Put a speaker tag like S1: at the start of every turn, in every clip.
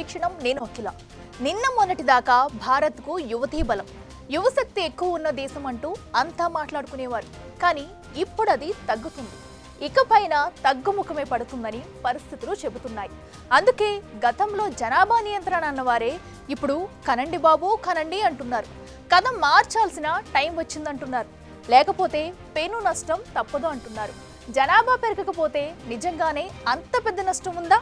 S1: వీక్షణం. నేను అఖిల. నిన్న మొన్నటి దాకా భారత్కు యువతీ బలం, యువశక్తి ఎక్కువ ఉన్న దేశం అంటూ అంతా మాట్లాడుకునేవారు. కానీ ఇప్పుడు అది తగ్గుతుంది. ఇకపైన తగ్గుముఖమే పడుతుందని పరిస్థితులు చెబుతున్నాయి. అందుకే గతంలో జనాభా నియంత్రణ అన్నవారే ఇప్పుడు కనండి బాబు కనండి అంటున్నారు. కథ మార్చాల్సిన టైం వచ్చిందంటున్నారు. లేకపోతే పెను నష్టం తప్పదు అంటున్నారు. జనాభా పెరగకపోతే నిజంగానే అంత పెద్ద నష్టం ఉందా?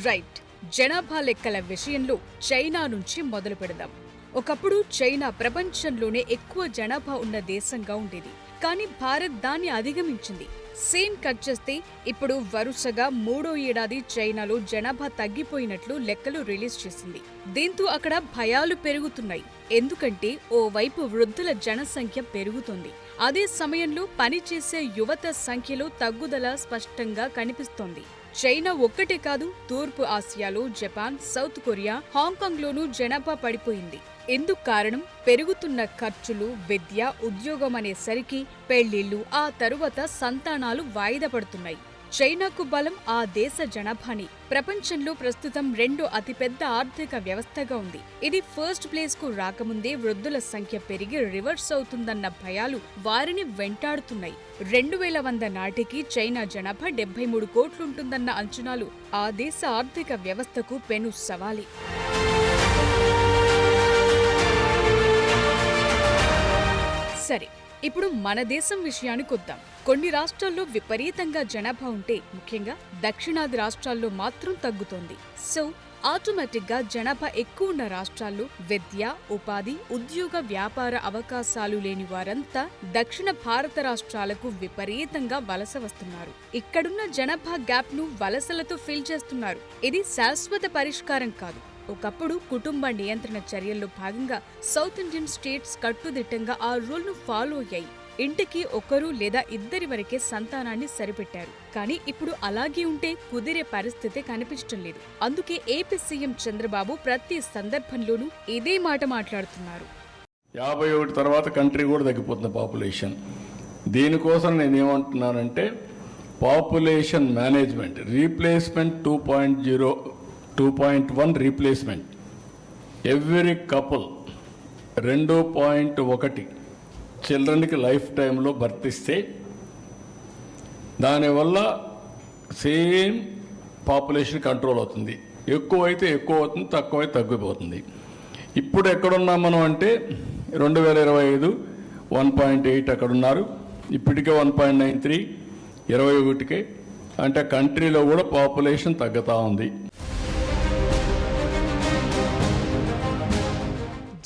S2: రైట్, జనాభా లెక్కల విషయంలో చైనా నుంచి మొదలు పెడదాం. ఒకప్పుడు చైనా ప్రపంచంలోనే ఎక్కువ జనాభా ఉన్న దేశంగా ఉండేది. కానీ భారత్ దాన్ని అధిగమించింది. సేమ్ కట్ చేస్తే ఇప్పుడు వరుసగా 3వ ఏడాది చైనాలో జనాభా తగ్గిపోయినట్లు లెక్కలు రిలీజ్ చేసింది. దీంతో అక్కడ భయాలు పెరుగుతున్నాయి. ఎందుకంటే ఓవైపు వృద్ధుల జనసంఖ్య పెరుగుతోంది, అదే సమయంలో పనిచేసే యువత సంఖ్యలో తగ్గుదల స్పష్టంగా కనిపిస్తోంది. చైనా ఒక్కటే కాదు, తూర్పు ఆసియాలో జపాన్, సౌత్ కొరియా, హాంకాంగ్ లోనూ జనాభా పడిపోయింది. ఎందుకు కారణం? పెరుగుతున్న ఖర్చులు, విద్య, ఉద్యోగం అనేసరికి పెళ్లిళ్లు, ఆ తరువాత సంతానాలు వాయిదా పడుతున్నాయి. చైనాకు బలం ఆ దేశ జనాభాని. ప్రపంచంలో ప్రస్తుతం 2వ అతిపెద్ద ఆర్థిక వ్యవస్థగా ఉంది. ఇది ఫస్ట్ ప్లేస్ కు రాకముందే వృద్ధుల సంఖ్య పెరిగి రివర్స్ అవుతుందన్న భయాలు వారిని వెంటాడుతున్నాయి. 2100 నాటికి చైనా జనాభా 73 కోట్లుంటుందన్న అంచనాలు ఆ దేశ ఆర్థిక వ్యవస్థకు పెను సవాలే. సరే, ఇప్పుడు మన దేశం విషయానికి వద్దాం. కొన్ని రాష్ట్రాల్లో విపరీతంగా జనాభా ఉంటే, ముఖ్యంగా దక్షిణాది రాష్ట్రాల్లో మాత్రం తగ్గుతోంది. సో ఆటోమేటిక్ గా జనాభా ఎక్కువ ఉన్న రాష్ట్రాల్లో విద్య, ఉపాధి, ఉద్యోగ, వ్యాపార అవకాశాలు లేని వారంతా దక్షిణ భారత రాష్ట్రాలకు విపరీతంగా వలస వస్తున్నారు. ఇక్కడున్న జనాభా గ్యాప్ ను వలసలతో ఫిల్ చేస్తున్నారు. ఇది శాశ్వత పరిష్కారం కాదు. ఒకప్పుడు కుటుంబ నియంత్రణ చర్యల్లో భాగంగా సౌత్ ఇండియన్ స్టేట్స్ కట్టుదిట్టంగా ఆ రూల్ ను ఫాలో అయ్యాయి. ఇంటికి ఒకరు లేదా ఇద్దరి వరకే సంతానాన్ని సరిపెట్టారు. కానీ ఇప్పుడు అలాగే ఉంటే కుదిరే పరిస్థితి కనిపించడం లేదు. అందుకే ఏపీ సీఎం చంద్రబాబు ప్రతి సందర్భంలోనూ ఇదే మాట మాట్లాడుతున్నారు.
S3: 51 తర్వాత కంట్రీ కూడా తగ్గిపోతుంది పాపులేషన్. దీనికోసం నేనేమంటున్నానంటే population management, replacement 2.0, 2.1 replacement. Every couple 2.1 చిల్డ్రన్కి లైఫ్ టైంలో భర్తిస్తే దానివల్ల సేమ్ పాపులేషన్ కంట్రోల్ అవుతుంది. ఎక్కువైతే ఎక్కువ అవుతుంది, తక్కువైతే తగ్గిపోతుంది. ఇప్పుడు ఎక్కడున్నాం మనం అంటే 2025 1.8 అక్కడున్నారు. ఇప్పటికే 1.93, 21కే అంటే కంట్రీలో కూడా పాపులేషన్ తగ్గుతూ ఉంది.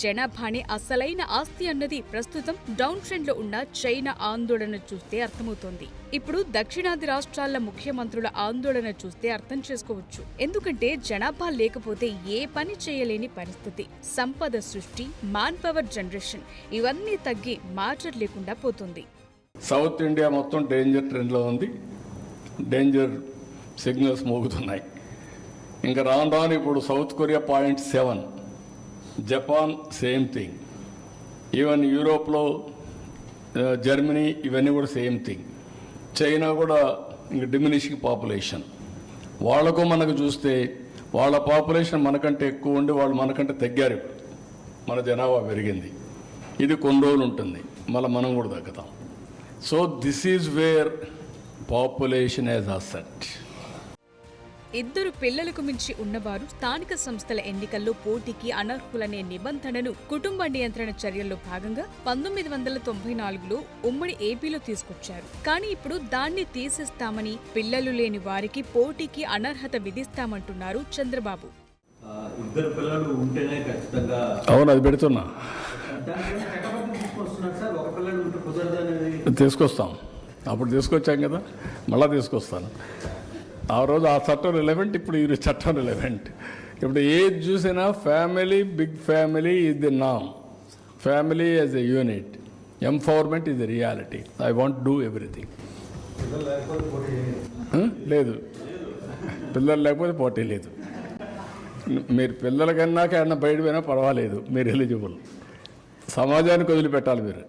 S2: జనాభాని అసలైన ఆస్తి అన్నది ప్రస్తుతం డౌన్ ట్రెండ్ లో ఉన్న చైనా ఆందోళన చూస్తే అర్థమవుతోంది. ఇప్పుడు దక్షిణాది రాష్ట్రాల ముఖ్యమంత్రుల ఆందోళన చూస్తే అర్థం చేసుకోవచ్చు. ఎందుకంటే జనాభా లేకపోతే ఏ పని చేయలేని పరిస్థితి, సంపద సృష్టి, మ్యాన్ పవర్ జనరేషన్ ఇవన్నీ తగ్గి మ్యాటర్ లేకుండా పోతుంది.
S3: సౌత్ ఇండియా మొత్తం డేంజర్ ట్రెండ్లో ఉంది. డేంజర్ సిగ్నల్స్ మోగుతున్నాయి. ఇంకా రాను ఇప్పుడు South Korea 0.7, Japan same thing, even యూరోప్లో జర్మనీ ఇవన్నీ కూడా సేమ్ థింగ్. చైనా కూడా ఇంక డిమినిషింగ్ పాపులేషన్. వాళ్ళకు మనకు చూస్తే వాళ్ళ పాపులేషన్ మనకంటే ఎక్కువ ఉండి వాళ్ళు మనకంటే తగ్గారు. మన జనాభా పెరిగింది. ఇది కొన్ని రోజులు ఉంటుంది, మళ్ళీ మనం కూడా తగ్గుతాం. So this is where population as asset.
S2: ఇద్దరు పిల్లలకు మించి ఉన్నవారు స్థానిక సంస్థల ఎన్నికల్లో పోటీకి అనర్హులనే నిబంధనను కుటుంబ నియంత్రణ చర్యల్లో భాగంగా 1994లో ఉమ్మడి ఏపీలో తీసుకొచ్చారు. కానీ ఇప్పుడు దాన్ని తీసేస్తామని, పిల్లలు లేని వారికి పోటీకి అనర్హత విధిస్తామంటున్నారు చంద్రబాబు.
S4: ఇద్దరు పిల్లలు ఉంటేనే ఖచ్చితంగా
S3: అవును, అది పెడుతున్నా తీసుకొస్తాం. అప్పుడు తీసుకొచ్చాం కదా, మళ్ళా తీసుకొస్తాను. ఆ రోజు ఆ చట్టం రిలవెంట్, ఇప్పుడు ఈ చట్టం రిలవెంట్. ఇప్పుడు ఏది చూసినా family, big family is the నామ్. Family as a unit, empowerment is the reality. I want do everything. లేదు పిల్లలు లేకపోతే పోటీ లేదు. మీరు పిల్లల కన్నాక ఏమన్నా బయట పోయినా పర్వాలేదు, మీరు ఎలిజిబుల్. సమాజానికి వదిలిపెట్టాలి మీరు.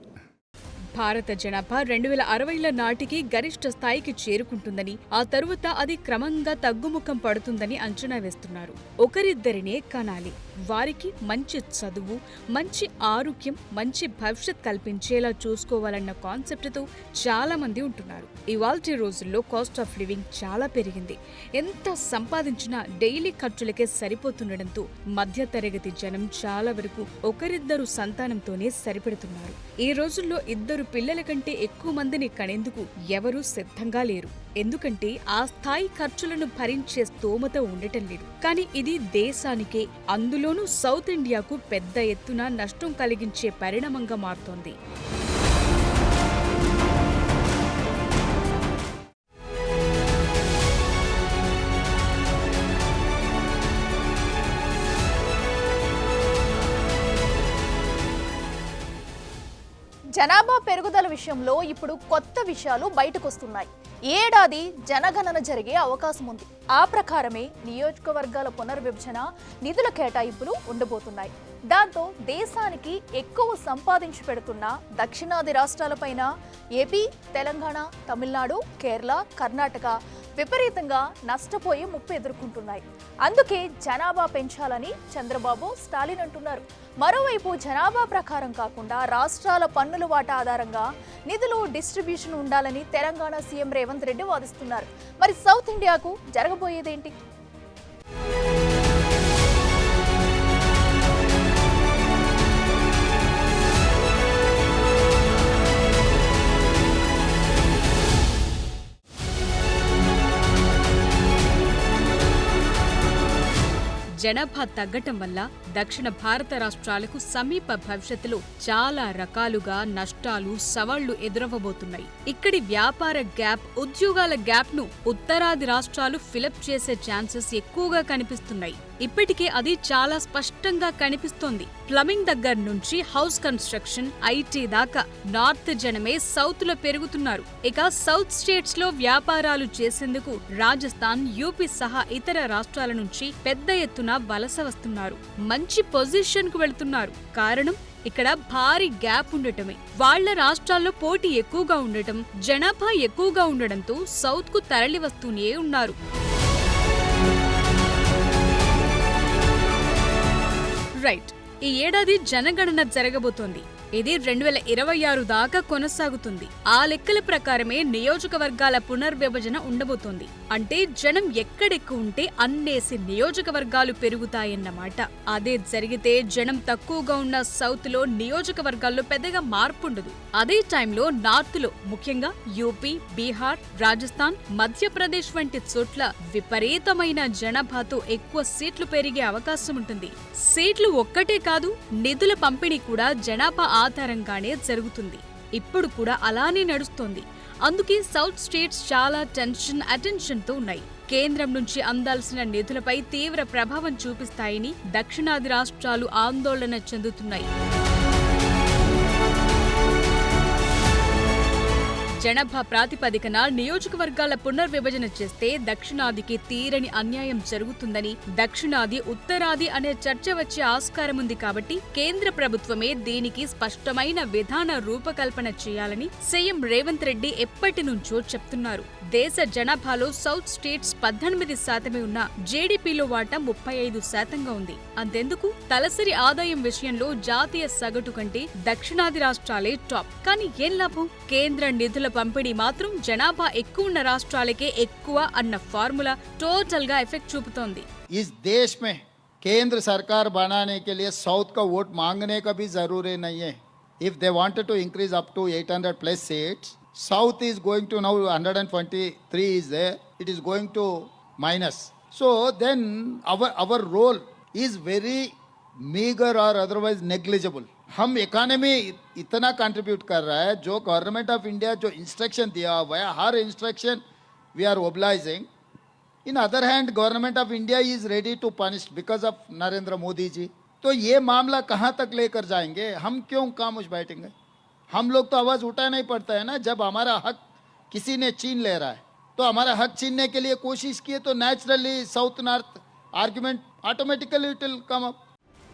S2: భారత జనాభా 2060ల నాటికి గరిష్ట స్థాయికి చేరుకుంటుందని, ఆ తరువాత అది క్రమంగా తగ్గుముఖం పడుతుందని అంచనా వేస్తున్నారు. ఒకరిద్దరినే కనాలి, వారికి మంచి చదువు, మంచి ఆరోగ్యం, మంచి భవిష్యత్ కల్పించేలా చూసుకోవాలన్న కాన్సెప్ట్తో చాలా మంది ఉంటున్నారు. ఇవాల్టి రోజుల్లో కాస్ట్ ఆఫ్ లివింగ్ చాలా పెరిగింది. ఎంత సంపాదించినా డైలీ ఖర్చులకే సరిపోతుండటంతో మధ్యతరగతి జనం చాలా వరకు ఒకరిద్దరు సంతానంతోనే సరిపెడుతున్నారు. ఈ రోజుల్లో ఇద్దరు పిల్లల కంటే ఎక్కువ మందిని కనేందుకు ఎవరూ సిద్ధంగా లేరు. ఎందుకంటే ఆ స్థాయి ఖర్చులను భరించే స్తోమత ఉండటం లేదు. కానీ ఇది దేశానికే, అందులోనూ సౌత్ ఇండియాకు పెద్ద ఎత్తున నష్టం కలిగించే పరిణామంగా మారుతోంది.
S1: జనాభా పెరుగుదల విషయంలో ఇప్పుడు కొత్త విషయాలు బయటకొస్తున్నాయి. ఏడాది జనగణన జరిగే అవకాశం ఉంది. ఆ ప్రకారమే నియోజకవర్గాల పునర్విభజన, నిధుల కేటాయింపులు ఉండబోతున్నాయి. దాంతో దేశానికి ఎక్కువ సంపాదించి పెడుతున్న దక్షిణాది రాష్ట్రాలపైన ఏపీ, తెలంగాణ, తమిళనాడు, కేరళ, కర్ణాటక విపరీతంగా నష్టపోయి ముప్పు ఎదుర్కొంటున్నాయి. అందుకే జనాభా పెంచాలని చంద్రబాబు, స్టాలిన్ అంటున్నారు. మరోవైపు జనాభా ప్రకారం కాకుండా రాష్ట్రాల పన్నుల వాటా ఆధారంగా నిధులు డిస్ట్రిబ్యూషన్ ఉండాలని తెలంగాణ సీఎం రేవంత్ రెడ్డి వాదిస్తున్నారు. మరి సౌత్ ఇండియాకు జరగబోయేదేంటి?
S2: జనాభా తగ్గటం వల్ల దక్షిణ భారత రాష్ట్రాలకు సమీప భవిష్యత్తులో చాలా రకాలుగా నష్టాలు, సవాళ్లు ఎదురవ్వబోతున్నాయి. ఇక్కడి వ్యాపార గ్యాప్, ఉద్యోగాల గ్యాప్ ను ఉత్తరాది రాష్ట్రాలు ఫిలప్ చేసే ఛాన్సెస్ ఎక్కువగా కనిపిస్తున్నాయి. ఇప్పటికే అది చాలా స్పష్టంగా కనిపిస్తోంది. ప్లంబింగ్ దగ్గర నుంచి హౌస్ కన్స్ట్రక్షన్, ఐటీ దాకా నార్త్ జనమే సౌత్ లో పెరుగుతున్నారు. ఇక సౌత్ స్టేట్స్ లో వ్యాపారాలు చేసేందుకు రాజస్థాన్, యూపీ సహా ఇతర రాష్ట్రాల నుంచి పెద్ద ఎత్తున వలస వస్తున్నారు. మంచి పొజిషన్ కు వెళ్తున్నారు. కారణం ఇక్కడ భారీ గ్యాప్ ఉండటమే. వాళ్ల రాష్ట్రాల్లో పోటీ ఎక్కువగా ఉండటం, జనాభా ఎక్కువగా ఉండడంతో సౌత్ కు తరలి వస్తూనే ఉన్నారు. రైట్, ఈ ఏడాది జనగణన జరగబోతోంది. ఇది 2026 దాకా కొనసాగుతుంది. ఆ లెక్కల ప్రకారమే నియోజకవర్గాల పునర్విభజన ఉండబోతోంది. అంటే జనం ఎక్కడెక్కువ ఉంటే అన్నేసి నియోజకవర్గాలు పెరుగుతాయన్నమాట. అదే జరిగితే జనం తక్కువగా ఉన్న సౌత్ లో నియోజకవర్గాల్లో పెద్దగా మార్పు ఉండదు. అదే టైంలో నార్త్ లో, ముఖ్యంగా యూపీ, బీహార్, రాజస్థాన్, మధ్యప్రదేశ్ వంటి చోట్ల విపరీతమైన జనాభాతో ఎక్కువ సీట్లు పెరిగే అవకాశం ఉంటుంది. సీట్లు ఒక్కటే కాదు, నిధుల పంపిణీ కూడా జనాభా ఆధారంగానే జరుగుతుంది. ఇప్పుడు కూడా అలానే నడుస్తోంది. అందుకే సౌత్ స్టేట్స్ చాలా అటెన్షన్తో ఉన్నాయి. కేంద్రం నుంచి అందాల్సిన నిధులపై తీవ్ర ప్రభావం చూపిస్తాయని దక్షిణాది రాష్ట్రాలు ఆందోళన చెందుతున్నాయి. జనాభా ప్రాతిపదికన నియోజకవర్గాల పునర్విభజన చేస్తే దక్షిణాదికి తీరని అన్యాయం జరుగుతుందని, దక్షిణాది, ఉత్తరాది అనే చర్చ వచ్చే ఆస్కారం ఉంది. కాబట్టి కేంద్ర ప్రభుత్వమే దీనికి స్పష్టమైన విధాన రూపకల్పన చేయాలని సీఎం రేవంత్ రెడ్డి ఎప్పటి నుంచో చెప్తున్నారు. దేశ జనాభాలో సౌత్ స్టేట్స్ 18% ఉన్న జీడీపీలో వాటా 35% ఉంది. అంతెందుకు, తలసరి ఆదాయం విషయంలో జాతీయ సగటు కంటే దక్షిణాది రాష్ట్రాలే టాప్. కానీ ఏం లాభం? కేంద్ర నిధుల పంపిణీ మాత్రం జనాభా ఎక్కువ ఉన్న రాష్ట్రాలకే ఎక్కువ అన్న ఫార్ములా టోటల్ గా ఎఫెక్ట్ చూపుతోంది.
S5: इस देश में केंद्र सरकार बनाने के लिए साउथ का वोट मांगने का भी जरूरी नहीं है. If they wanted to increase up to 800 plus seats, South is going to now 123 is there. It is going to minus. So then our role is very meager or otherwise negligible. हम economy इतना contribute कर रहा है, जो government of India जो instruction दिया हुआ है, हर instruction we are obliging. In other hand government of India is ready to punish because of Narendra Modi ji. तो ये मामला कहाँ तक लेकर जाएंगे? हम क्यों खामोश बैठेंगे? हम लोग तो आवाज़ उठाना ही पड़ता है ना, जब हमारा हक किसी ने छीन ले रहा है. तो हमारा हक छीनने के लिए कोशिश किए तो naturally south north argument automatically it will come up.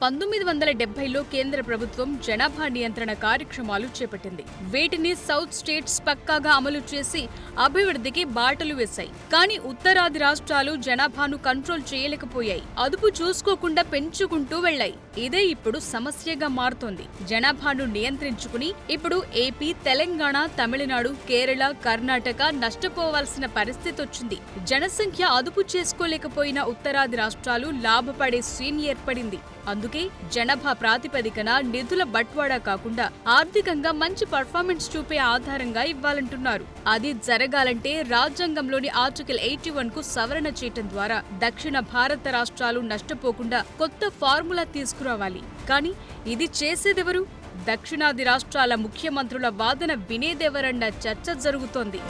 S2: 1970లో కేంద్ర ప్రభుత్వం జనాభా నియంత్రణ కార్యక్రమాలు చేపట్టింది. వీటిని సౌత్ స్టేట్స్ పక్కాగా అమలు చేసి అభివృద్ధికి బాటలు వేశాయి. కానీ ఉత్తరాది రాష్ట్రాలు జనాభాను కంట్రోల్ చేయలేకపోయాయి. అదుపు చూసుకోకుండా పెంచుకుంటూ వెళ్లాయి. ఇదే ఇప్పుడు సమస్యగా మారుతోంది. జనాభాను నియంత్రించుకుని ఇప్పుడు ఏపీ, తెలంగాణ, తమిళనాడు, కేరళ, కర్ణాటక నష్టపోవాల్సిన పరిస్థితి వచ్చింది. జనసంఖ్య అదుపు చేసుకోలేకపోయిన ఉత్తరాది రాష్ట్రాలు లాభపడే సీన్ ఏర్పడింది. అందుకే జనాభా ప్రాతిపదికన నిధుల బట్వాడా కాకుండా ఆర్థికంగా మంచి పర్ఫార్మెన్స్ చూపే ఆధారంగా ఇవ్వాలంటున్నారు. అది జరగాలంటే రాజ్యాంగంలోని ఆర్టికల్ 81 కు సవరణ చేయటం ద్వారా దక్షిణ భారత రాష్ట్రాలు నష్టపోకుండా కొత్త ఫార్ములా తీసుకురావాలి. కానీ ఇది చేసేదెవరు? దక్షిణాది రాష్ట్రాల ముఖ్యమంత్రుల వాదన వినేదెవరన్న చర్చ జరుగుతోంది.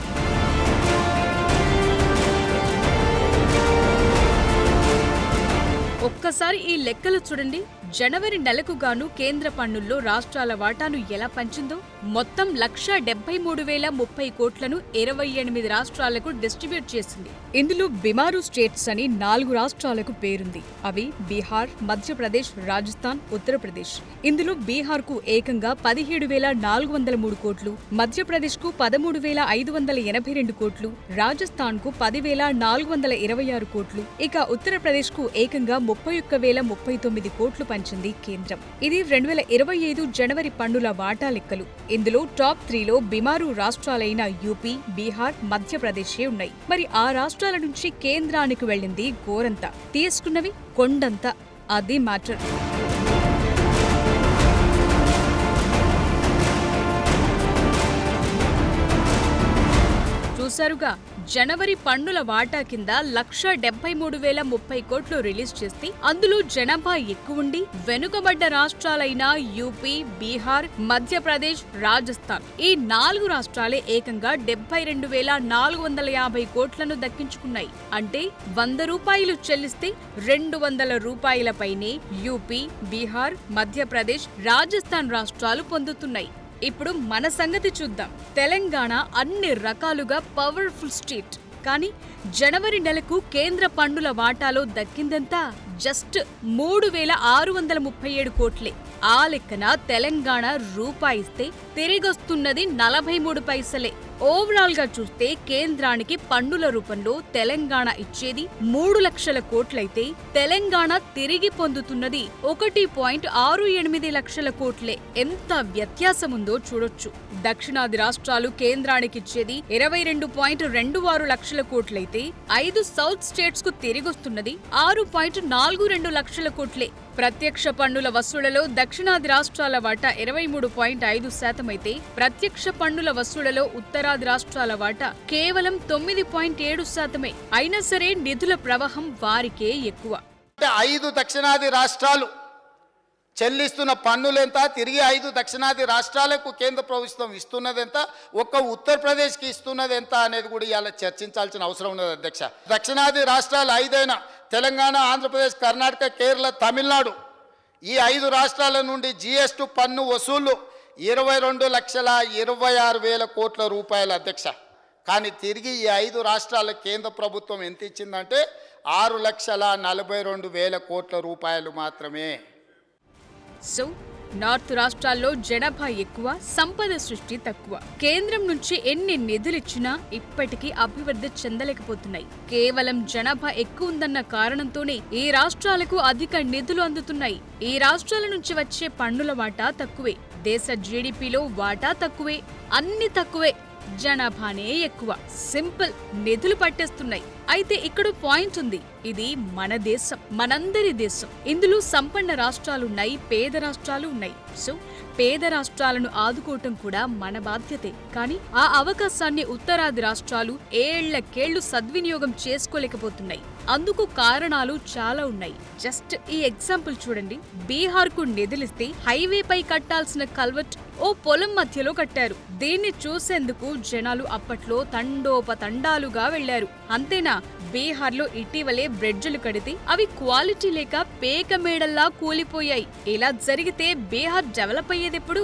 S2: ఒక్కసారి ఈ లెక్కలు చూడండి. జనవరి నెలకు గాను కేంద్ర పన్నుల్లో రాష్ట్రాల వాటాను ఎలా పంచిందో. మొత్తం 1,73,030 కోట్లను 28 రాష్ట్రాలకు డిస్ట్రిబ్యూట్ చేసింది. ఇందులో బిమారు స్టేట్స్ అని 4 రాష్ట్రాలకు పేరుంది. అవి బీహార్, మధ్యప్రదేశ్, రాజస్థాన్, ఉత్తరప్రదేశ్. ఇందులో బీహార్ కు ఏకంగా 17,403 కోట్లు, మధ్యప్రదేశ్ కు 13,582 కోట్లు, రాజస్థాన్ కు 10,426 కోట్లు, ఇక ఉత్తరప్రదేశ్ కు ఏకంగా 31,039 కోట్లు పంచింది కేంద్రం. ఇది 2025 జనవరి పన్నుల వాటా లెక్కలు. ఇందులో టాప్ 3లో బిమారు రాష్ట్రాలైన యూపీ, బీహార్, మధ్యప్రదేశే ఉన్నాయి. మరి ఆ రాష్ట్రాల నుంచి కేంద్రానికి వెళ్లింది గోరంత, తీసుకున్నవి కొండంత. అది మ్యాటర్. చూసారుగా, జనవరి పన్నుల వాటా కింద 1,73,030 కోట్లు రిలీజ్ చేస్తే అందులో జనాభా ఎక్కువుండి వెనుకబడ్డ రాష్ట్రాలైన యూపీ, బీహార్, మధ్యప్రదేశ్, రాజస్థాన్ ఈ 4 రాష్ట్రాలే ఏకంగా 72,450 కోట్లను దక్కించుకున్నాయి. అంటే 100 రూపాయలు చెల్లిస్తే 200 రూపాయలపైనే యూపీ, బీహార్, మధ్యప్రదేశ్, రాజస్థాన్ రాష్ట్రాలు పొందుతున్నాయి. ఇప్పుడు మన సంగతి చూద్దాం. తెలంగాణ అన్ని రకాలుగా పవర్ఫుల్ స్టేట్. కానీ జనవరి నెలకు కేంద్ర పన్నుల వాటాలో దక్కిందంతా జస్ట్ 3,637 కోట్లే. ఆ లెక్కన తెలంగాణ రూపాయిస్తే తిరిగొస్తున్నది 43 పైసలే. ఓవరాల్ గా చూస్తే కేంద్రానికి పన్నుల రూపంలో తెలంగాణ ఇచ్చేది 3 లక్షల కోట్లయితే తెలంగాణ తిరిగి పొందుతున్నది 1.68 లక్షల కోట్లే. ఎంత వ్యత్యాసముందో చూడొచ్చు. దక్షిణాది రాష్ట్రాలు కేంద్రానికిచ్చేది 22.26 లక్షల కోట్లయితే 5 సౌత్ స్టేట్స్ కు తిరిగొస్తున్నది 6.42 లక్షల కోట్లే. ప్రత్యక్ష పన్నుల వసూళ్లలో దక్షిణాది రాష్ట్రాల వాటా 23.5% అయితే ప్రత్యక్ష పన్నుల వసూళ్లలో ఉత్తరాది రాష్ట్రాల వాటా కేవలం 9.7%. అయినా సరే నిధుల ప్రవాహం వారికే ఎక్కువ.
S5: 5 దక్షిణాది రాష్ట్రాలు చెల్లిస్తున్న పన్నులెంత, తిరిగి 5 దక్షిణాది రాష్ట్రాలకు కేంద్ర ప్రభుత్వం ఇస్తున్నదెంత, ఒక్క ఉత్తరప్రదేశ్కి ఇస్తున్నదెంత అనేది కూడా ఇవాళ చర్చించాల్సిన అవసరం ఉన్నది అధ్యక్ష. దక్షిణాది రాష్ట్రాలు 5 అయినా తెలంగాణ, ఆంధ్రప్రదేశ్, కర్ణాటక, కేరళ, తమిళనాడు ఈ 5 రాష్ట్రాల నుండి GST పన్ను వసూళ్లు 22,26,000 కోట్ల రూపాయలు అధ్యక్ష. కానీ తిరిగి ఈ 5 రాష్ట్రాల కేంద్ర ప్రభుత్వం ఎంత ఇచ్చిందంటే 6,42,000 కోట్ల రూపాయలు మాత్రమే.
S2: సో నార్త్ రాష్ట్రాల్లో జనాభా ఎక్కువ, సంపద సృష్టి తక్కువ. కేంద్రం నుంచి ఎన్ని నిధులిచ్చినా ఇప్పటికీ అభివృద్ధి చెందలేకపోతున్నాయి. కేవలం జనాభా ఎక్కువ ఉందన్న కారణంతోనే ఈ రాష్ట్రాలకు అధిక నిధులు అందుతున్నాయి. ఈ రాష్ట్రాల నుంచి వచ్చే పన్నుల వాటా తక్కువే, దేశ జీడీపీలో వాటా తక్కువే, అన్ని తక్కువే, జనాభానే ఎక్కువ. సింపుల్, నిధులు పట్టేస్తున్నాయి. అయితే ఇక్కడ పాయింట్ ఉంది. ఇది మన దేశం, మనందరి దేశం. ఇందులో సంపన్న రాష్ట్రాలున్నాయి, పేద రాష్ట్రాలు ఉన్నాయి. సో పేద రాష్ట్రాలను ఆదుకోవటం కూడా మన బాధ్యతే. కానీ ఆ అవకాశాన్ని ఉత్తరాది రాష్ట్రాలు ఏళ్లకేళ్లు సద్వినియోగం చేసుకోలేకపోతున్నాయి. అందుకు కారణాలు చాలా ఉన్నాయి. జస్ట్ ఈ ఎగ్జాంపుల్ చూడండి. బీహార్ కు నిధులిస్తే హైవేపై కట్టాల్సిన కల్వర్ట్ ఓ పొలం మధ్యలో కట్టారు. దీన్ని చూసేందుకు జనాలు అప్పట్లో తండోపతండాలుగా వెళ్లారు. అంతేనా, బీహార్లో ఇటీవలే బ్రిడ్జులు కడితే అవి క్వాలిటీ లేక పేక మేడల్లా కూలిపోయాయి. ఇలా జరిగితే బీహార్ డెవలప్ అయ్యేదెప్పుడు?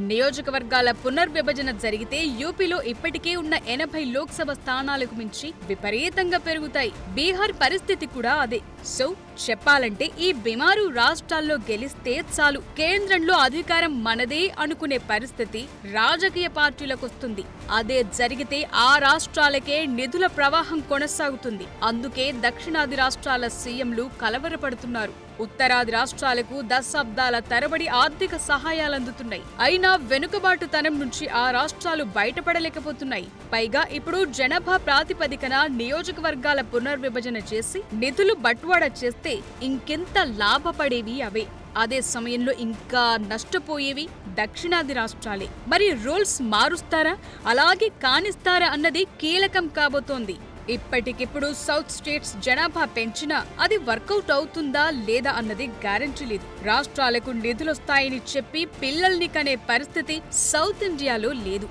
S2: నియోజకవర్గాల పునర్విభజన జరిగితే యూపీలో ఇప్పటికే ఉన్న 80 లోక్సభ స్థానాలకు మించి విపరీతంగా పెరుగుతాయి. బీహార్ పరిస్థితి కూడా అదే. సో చెప్పాలంటే ఈ బిమారు రాష్ట్రాల్లో గెలిస్తే చాలు, కేంద్రంలో అధికారం మనదే అనుకునే పరిస్థితి రాజకీయ పార్టీలకొస్తుంది. అదే జరిగితే ఆ రాష్ట్రాలకే నిధుల ప్రవాహం కొనసాగుతుంది. అందుకే దక్షిణాది రాష్ట్రాల సీఎంలు కలవరపడుతున్నారు. ఉత్తరాది రాష్ట్రాలకు దశాబ్దాల తరబడి ఆర్థిక సహాయాలందుతున్నాయి. అయినా వెనుకబాటుతనం నుంచి ఆ రాష్ట్రాలు బయటపడలేకపోతున్నాయి. పైగా ఇప్పుడు జనాభా ప్రాతిపదికన నియోజకవర్గాల పునర్విభజన చేసి నిధులు బట్వాడా చేస్తే ఇంకెంత లాభపడేవి అవే. అదే సమయంలో ఇంకా నష్టపోయేవి దక్షిణాది రాష్ట్రాలే. మరి రూల్స్ మారుస్తారా, అలాగే కానిస్తారా అన్నది కీలకం కాబోతోంది. ఇప్పటికిప్పుడు సౌత్ స్టేట్స్ జనాభా పెంచినా అది వర్కౌట్ అవుతుందా లేదా అన్నది గ్యారెంటీ లేదు. రాష్ట్రాలకు నిధులొస్తాయని చెప్పి పిల్లల్ని కనే పరిస్థితి సౌత్ ఇండియాలో లేదు.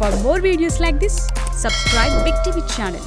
S2: For more videos like this, subscribe Big TV channel.